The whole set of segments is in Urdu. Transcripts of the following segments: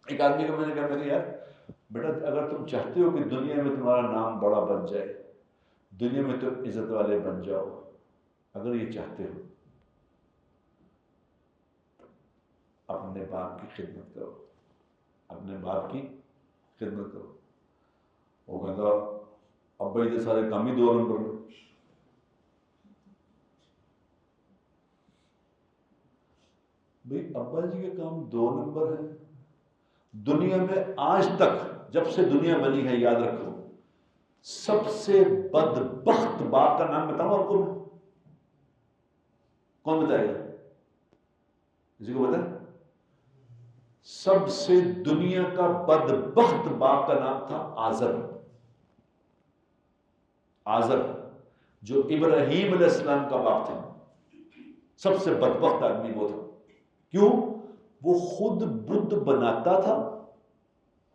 ایک آدمی کو میں نے کہا، میں نے یار بیٹا اگر تم چاہتے ہو کہ دنیا میں تمہارا نام بڑا بن جائے، دنیا میں تم عزت والے بن جاؤ، اگر یہ چاہتے ہو اپنے باپ کی خدمت کرو، اپنے باپ کی خدمت کرو۔ وہ کہتا ابا یہ سارے کام ہی 2 نمبر میں۔ بھئی ابا جی کے کام 2 نمبر ہیں؟ دنیا میں آج تک جب سے دنیا بنی ہے، یاد رکھو، سب سے بدبخت باپ کا نام بتاؤں آپ کو؟ کون بتائے گا؟ کسی کو پتا؟ سب سے دنیا کا بدبخت باپ کا نام تھا آزر۔ آزر جو ابراہیم علیہ السلام کا باپ تھا، سب سے بدبخت آدمی وہ تھا۔ کیوں؟ وہ خود بت بناتا تھا،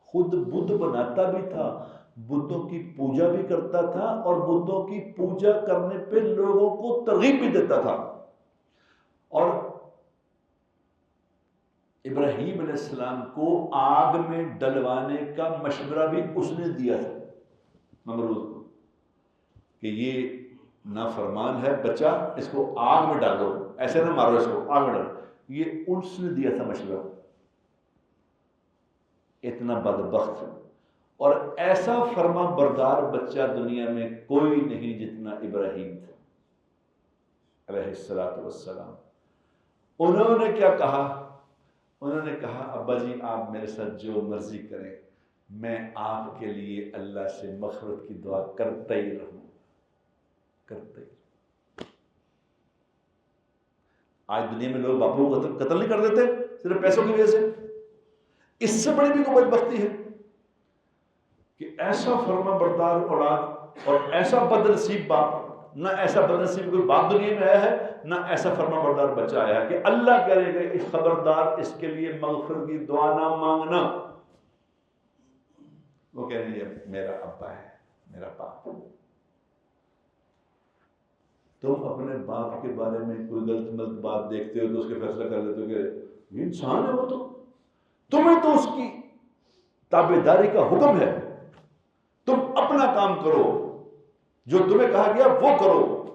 خود بت بناتا بھی تھا، بتوں کی پوجا بھی کرتا تھا، اور بتوں کی پوجا کرنے پہ لوگوں کو ترغیب بھی دیتا تھا۔ اور ابراہیم علیہ السلام کو آگ میں ڈلوانے کا مشورہ بھی اس نے دیا تھا نمرود کو، کہ یہ نافرمان ہے بچہ، اس کو آگ میں ڈالو، ایسے نہ مارو، اس کو آگ میں ڈالو، یہ اس نے دیا تھا مشورہ۔ اتنا بدبخت اور ایسا فرما بردار بچہ دنیا میں کوئی نہیں جتنا ابراہیم تھا علیہ السلام۔ انہوں نے کیا کہا؟ انہوں نے کہا ابا جی آپ میرے ساتھ جو مرضی کریں، میں آپ کے لیے اللہ سے مغفرت کی دعا کرتا ہی رہوں، کرتا ہی۔ آج دنیا میں لوگ باپوں کو قتل نہیں کر دیتے صرف پیسوں کی وجہ سے؟ اس سے بڑی بھی کوئی بدبختی ہے کہ ایسا فرما بردار اولاد اور ایسا بدنصیب باپ، نہ ایسا بدنصیب کوئی باپ دنیا میں آیا ہے، نہ ایسا فرما بردار بچہ آیا ہے کہ اللہ کرے گا اس خبردار اس کے لیے مغفرت کی دعا نہ مانگنا۔ وہ کہہ رہے ہیں میرا ابا ہے، میرا باپ۔ تم اپنے باپ کے بارے میں کوئی غلط بات دیکھتے ہو تو اس کے فیصلہ کر لیتے ہو کہ یہ انسان ہے، وہ تو تمہیں تو اس کی تابعداری کا حکم ہے، تم اپنا کام کرو، جو تمہیں کہا گیا وہ کرو،